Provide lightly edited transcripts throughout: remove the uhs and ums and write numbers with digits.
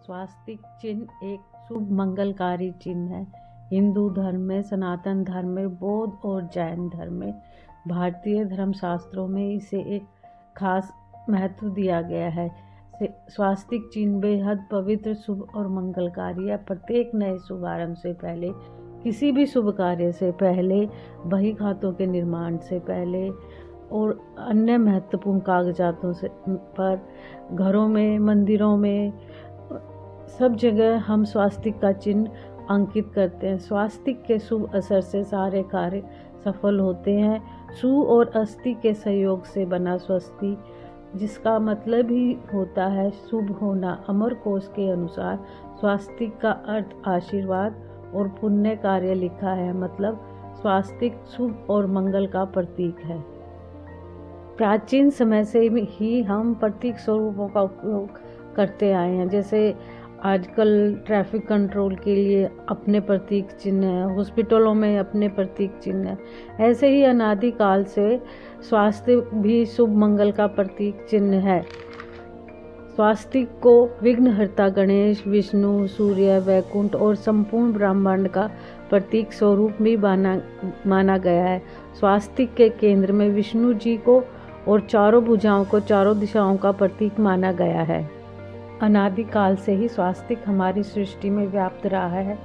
स्वास्तिक चिन्ह एक शुभ मंगलकारी चिन्ह है। हिंदू धर्म में, सनातन धर्म में, बौद्ध और जैन धर्म में, भारतीय धर्मशास्त्रों में इसे एक खास महत्व दिया गया है। स्वास्तिक चिन्ह बेहद पवित्र, शुभ और मंगलकारी है। प्रत्येक नए शुभारंभ से पहले, किसी भी शुभ कार्य से पहले, बही खातों के निर्माण से पहले और अन्य महत्वपूर्ण कागजातों से पर घरों में, मंदिरों में, सब जगह हम स्वास्तिक का चिन्ह अंकित करते हैं। स्वास्तिक के शुभ असर से सारे कार्य सफल होते हैं। सु और अस्थि के सहयोग से बना स्वस्ति, जिसका मतलब ही होता है शुभ होना। अमर कोश के अनुसार स्वास्तिक का अर्थ आशीर्वाद और पुण्य कार्य लिखा है, मतलब स्वास्तिक शुभ और मंगल का प्रतीक है। प्राचीन समय से ही हम प्रतीक स्वरूपों का उपयोग करते आए हैं। जैसे आजकल ट्रैफिक कंट्रोल के लिए अपने प्रतीक चिन्ह है, हॉस्पिटलों में अपने प्रतीक चिन्ह है। ऐसे ही अनादि काल से स्वास्तिक भी शुभ मंगल का प्रतीक चिन्ह है। स्वास्तिक को विघ्नहर्ता गणेश, विष्णु, सूर्य, वैकुंठ और संपूर्ण ब्रह्मांड का प्रतीक स्वरूप भी माना गया है। स्वास्तिक के केंद्र में विष्णु जी को और चारों भुजाओं को चारों दिशाओं का प्रतीक माना गया है। अनादि काल से ही स्वास्तिक हमारी सृष्टि में व्याप्त रहा है।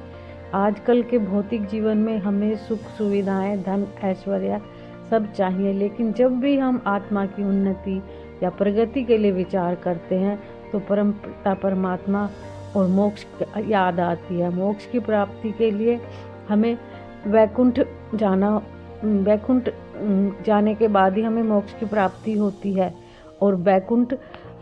आजकल के भौतिक जीवन में हमें सुख सुविधाएं, धन, ऐश्वर्य सब चाहिए, लेकिन जब भी हम आत्मा की उन्नति या प्रगति के लिए विचार करते हैं तो परम पिता परमात्मा और मोक्ष याद आती है। मोक्ष की प्राप्ति के लिए हमें वैकुंठ जाने के बाद ही हमें मोक्ष की प्राप्ति होती है और वैकुंठ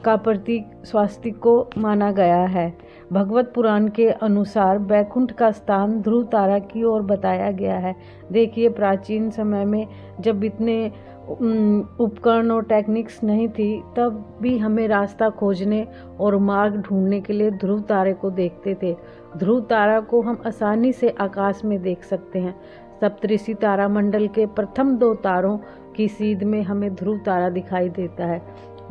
का प्रतीक स्वास्तिक को माना गया है। भगवत पुराण के अनुसार वैकुंठ का स्थान ध्रुव तारा की ओर बताया गया है। देखिए, प्राचीन समय में जब इतने उपकरण और टेक्निक्स नहीं थी, तब भी हमें रास्ता खोजने और मार्ग ढूंढने के लिए ध्रुव तारे को देखते थे। ध्रुव तारा को हम आसानी से आकाश में देख सकते हैं। सप्तऋषि तारामंडल के प्रथम 2 तारों की सीध में हमें ध्रुव तारा दिखाई देता है।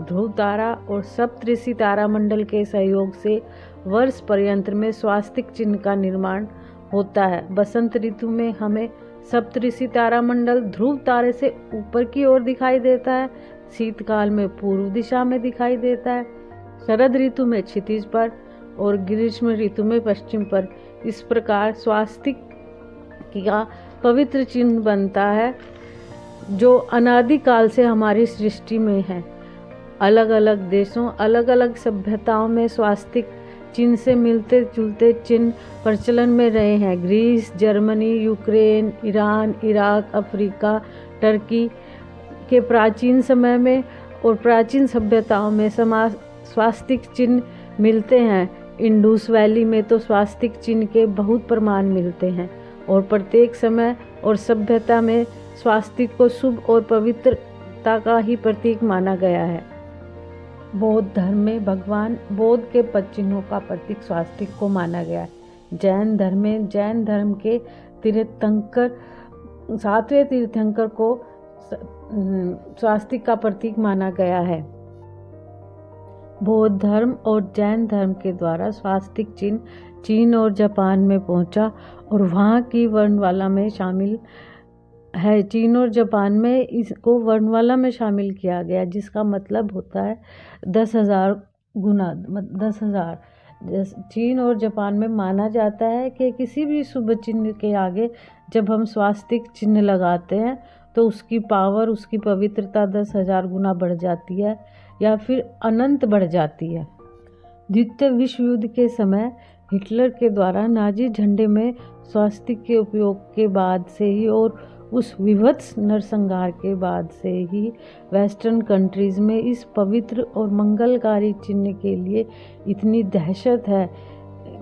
ध्रुव तारा और सप्तऋषि तारामंडल के सहयोग से वर्ष पर्यंत में स्वास्तिक चिन्ह का निर्माण होता है। बसंत ऋतु में हमें सप्तऋषि तारामंडल ध्रुव तारे से ऊपर की ओर दिखाई देता है। शीतकाल में पूर्व दिशा में दिखाई देता है। शरद ऋतु में क्षितिज पर और ग्रीष्म ऋतु में पश्चिम पर। इस प्रकार स्वास्तिक का पवित्र चिन्ह बनता है, जो अनादि काल से हमारी सृष्टि में है। अलग अलग देशों, अलग अलग सभ्यताओं में स्वास्तिक चिन्ह से मिलते जुलते चिन्ह प्रचलन में रहे हैं। Greece, Germany, Ukraine, Iran, Iraq, Africa, Turkey के प्राचीन समय में और प्राचीन सभ्यताओं में स्वास्तिक चिन्ह मिलते हैं। इंडस वैली में तो स्वास्तिक चिन्ह के बहुत प्रमाण मिलते हैं और प्रत्येक समय और सभ्यता में स्वास्तिक को शुभ और पवित्रता का ही प्रतीक माना गया है। बौद्ध धर्म में भगवान बौद्ध के पद चिन्हों का प्रतीक स्वास्तिक को माना गया है। जैन धर्म में जैन धर्म के तीर्थंकर 7वें तीर्थंकर को स्वास्तिक का प्रतीक माना गया है। बौद्ध धर्म और जैन धर्म के द्वारा स्वास्तिक चिन्ह चीन और जापान में पहुंचा और वहाँ की वर्णमाला में शामिल है। चीन और जापान में इसको वर्णमाला में शामिल किया गया, जिसका मतलब होता है 10,000 गुना, 10,000। चीन और जापान में माना जाता है कि किसी भी शुभ चिन्ह के आगे जब हम स्वास्तिक चिन्ह लगाते हैं तो उसकी पावर, उसकी पवित्रता 10,000 गुना बढ़ जाती है या फिर अनंत बढ़ जाती है। द्वितीय विश्व युद्ध के समय हिटलर के द्वारा नाजी झंडे में स्वास्तिक के उपयोग के बाद से ही और उस विभत्स नरसंहार के बाद से ही वेस्टर्न कंट्रीज़ में इस पवित्र और मंगलकारी चिन्ह के लिए इतनी दहशत है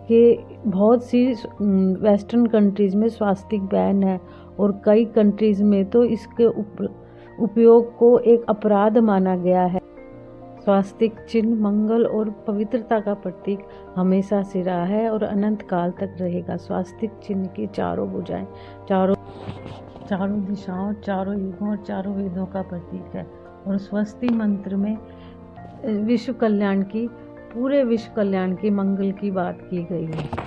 कि बहुत सी वेस्टर्न कंट्रीज़ में स्वास्तिक बैन है और कई कंट्रीज़ में तो इसके उपयोग को एक अपराध माना गया है। स्वास्तिक चिन्ह मंगल और पवित्रता का प्रतीक हमेशा से रहा है और अनंत काल तक रहेगा। स्वास्तिक चिन्ह की चारों भुजाएं, चारों दिशाओं, चारों युगों और चारों वेदों का प्रतीक है और स्वस्ति मंत्र में विश्व कल्याण की पूरे विश्व कल्याण की मंगल की बात की गई है।